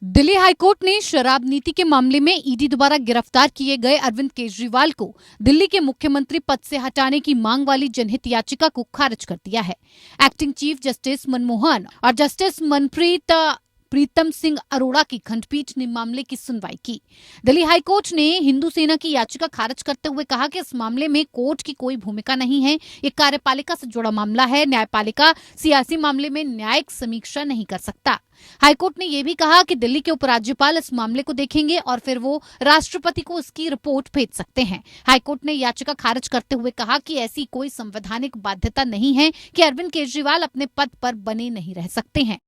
Delhi high court ने शराब नीति के मामले में ईडी द्वारा गिरफ्तार किए गए अरविंद केजरीवाल को दिल्ली के मुख्यमंत्री पद से हटाने की मांग वाली जनहित याचिका को खारिज कर दिया है। एक्टिंग चीफ जस्टिस मनमोहन और जस्टिस मनप्रीत प्रीतम सिंह अरोड़ा की खंडपीठ ने मामले की सुनवाई की। दिल्ली हाईकोर्ट ने हिंदू सेना की याचिका खारिज करते हुए कहा कि इस मामले में कोर्ट की कोई भूमिका नहीं है। ये कार्यपालिका से जुड़ा मामला है। न्यायपालिका सियासी मामले में न्यायिक समीक्षा नहीं कर सकता। हाईकोर्ट ने यह भी कहा कि दिल्ली के उपराज्यपाल इस मामले को देखेंगे और फिर वो राष्ट्रपति को इसकी रिपोर्ट भेज सकते हैं। हाईकोर्ट ने याचिका खारिज करते हुए कहा कि ऐसी कोई संवैधानिक बाध्यता नहीं है कि अरविंद केजरीवाल अपने पद पर बने नहीं रह सकते हैं।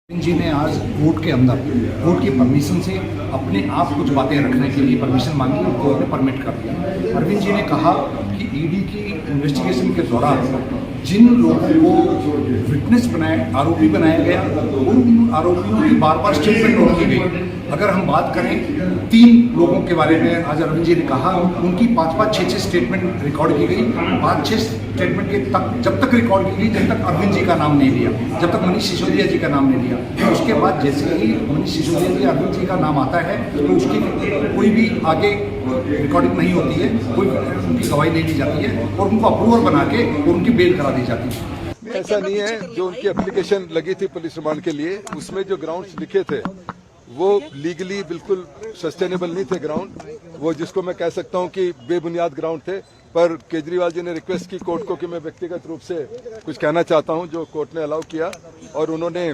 जी ने आज कोर्ट के अंदर कोर्ट की परमिशन से अपने आप कुछ बातें रखने के लिए परमिशन मांगी और कोर्ट ने परमिट कर दिया। अरविंद जी ने कहा कि ईडी की इन्वेस्टिगेशन के दौरान जिन लोगों को विटनेस आरोपी बनाया गया उन आरोपियों की बार बार स्टेटमेंट नोट की गई। अगर हम बात करें 3 लोगों के बारे में, आज अरविंद जी ने कहा उनकी 5-5, 6-6 स्टेटमेंट रिकॉर्ड की गई। 5-6 स्टेटमेंट के तक जब तक रिकॉर्ड की गई जब तक अरविंद जी का नाम नहीं लिया, जब तक मनीष सिसोदिया जी का नाम नहीं लिया। उसके बाद जैसे ही मनीष सिसोदिया जी अरविंद जी का नाम आता है तो उसकी कोई भी आगे रिकॉर्डिंग नहीं होती है, कोई उनकी गवाही नहीं ली जाती है और उनको अप्रूवर बना के और उनकी बेल करा दी जाती है। ऐसा नहीं है। जो उनकी एप्लीकेशन लगी थी पुलिस रिमांड के लिए, उसमें जो ग्राउंड्स लिखे थे वो लीगली बिल्कुल सस्टेनेबल नहीं थे ग्राउंड, वो जिसको मैं कह सकता हूं कि बेबुनियाद ग्राउंड थे। पर केजरीवाल जी ने रिक्वेस्ट की कोर्ट को कि मैं व्यक्तिगत रूप से कुछ कहना चाहता हूं, जो कोर्ट ने अलाउ किया और उन्होंने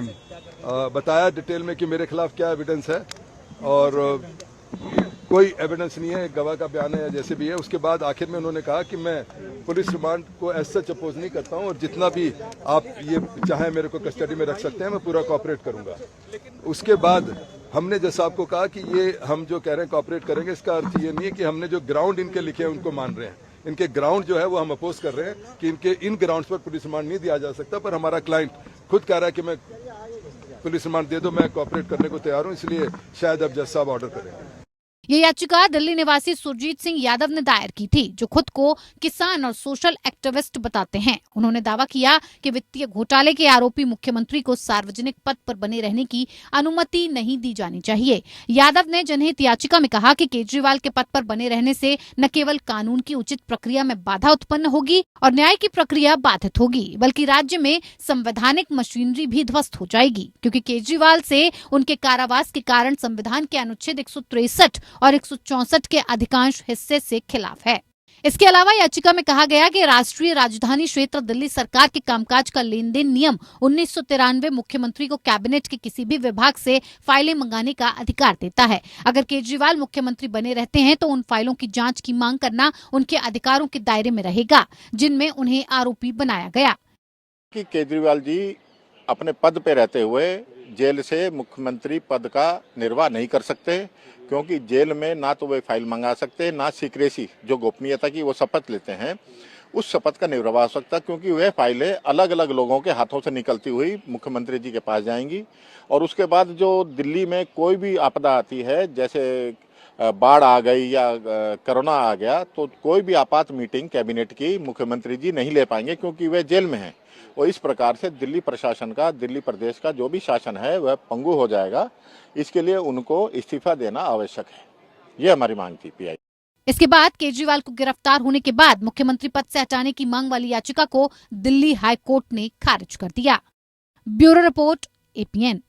बताया डिटेल में कि मेरे खिलाफ क्या एविडेंस है और कोई एविडेंस नहीं है, गवाह का बयान है या जैसे भी है। उसके बाद आखिर में उन्होंने कहा कि मैं पुलिस रिमांड को एज सच अपोज नहीं करता हूं और जितना भी आप ये चाहे मेरे को कस्टडी में रख सकते हैं, मैं पूरा कोऑपरेट करूंगा। उसके बाद हमने जैसा आपको कहा कि ये हम जो कह रहे हैं कोऑपरेट करेंगे, इसका अर्थ ये नहीं है कि हमने जो ग्राउंड इनके लिखे हैं उनको मान रहे हैं। इनके ग्राउंड जो है वो हम अपोज कर रहे हैं कि इनके इन ग्राउंड्स पर पुलिस रिमांड नहीं दिया जा सकता। पर हमारा क्लाइंट खुद कह रहा है कि मैं पुलिस रिमांड दे दो, मैं कोऑपरेट करने को तैयार हूं, इसलिए शायद अब जज साहब ऑर्डर करेंगे। ये याचिका दिल्ली निवासी सुरजीत सिंह यादव ने दायर की थी, जो खुद को किसान और सोशल एक्टिविस्ट बताते हैं। उन्होंने दावा किया कि वित्तीय घोटाले के आरोपी मुख्यमंत्री को सार्वजनिक पद पर बने रहने की अनुमति नहीं दी जानी चाहिए। यादव ने जनहित याचिका में कहा कि केजरीवाल के पद पर बने रहने से न केवल कानून की उचित प्रक्रिया में बाधा उत्पन्न होगी और न्याय की प्रक्रिया बाधित होगी, बल्कि राज्य में संवैधानिक मशीनरी भी ध्वस्त हो जाएगी, क्योंकि केजरीवाल से उनके कारावास के कारण संविधान के अनुच्छेद 163 और 164 के अधिकांश हिस्से से खिलाफ है। इसके अलावा याचिका में कहा गया कि राष्ट्रीय राजधानी क्षेत्र दिल्ली सरकार के कामकाज का लेन देन नियम 1993 मुख्यमंत्री को कैबिनेट के किसी भी विभाग से फाइलें मंगाने का अधिकार देता है। अगर केजरीवाल मुख्यमंत्री बने रहते हैं तो उन फाइलों की जांच की मांग करना उनके अधिकारों के दायरे में रहेगा, जिनमें उन्हें आरोपी बनाया गया। कि केजरीवाल जी अपने पद पे रहते हुए जेल से मुख्यमंत्री पद का निर्वाह नहीं कर सकते, क्योंकि जेल में ना तो वे फाइल मंगा सकते, ना सीक्रेसी जो गोपनीयता की वो शपथ लेते हैं उस शपथ का निर्वाह हो सकता, क्योंकि वह फाइलें अलग अलग लोगों के हाथों से निकलती हुई मुख्यमंत्री जी के पास जाएंगी। और उसके बाद जो दिल्ली में कोई भी आपदा आती है, जैसे बाढ़ आ गई या कोरोना आ गया, तो कोई भी आपात मीटिंग कैबिनेट की मुख्यमंत्री जी नहीं ले पाएंगे, क्योंकि वे जेल में हैं। और इस प्रकार से दिल्ली प्रशासन का, दिल्ली प्रदेश का जो भी शासन है वह पंगु हो जाएगा। इसके लिए उनको इस्तीफा देना आवश्यक है, ये हमारी मांग थी पीआई। इसके बाद केजरीवाल को गिरफ्तार होने के बाद मुख्यमंत्री पद से हटाने की मांग वाली याचिका को दिल्ली हाई कोर्ट ने खारिज कर दिया। Bureau report, APN।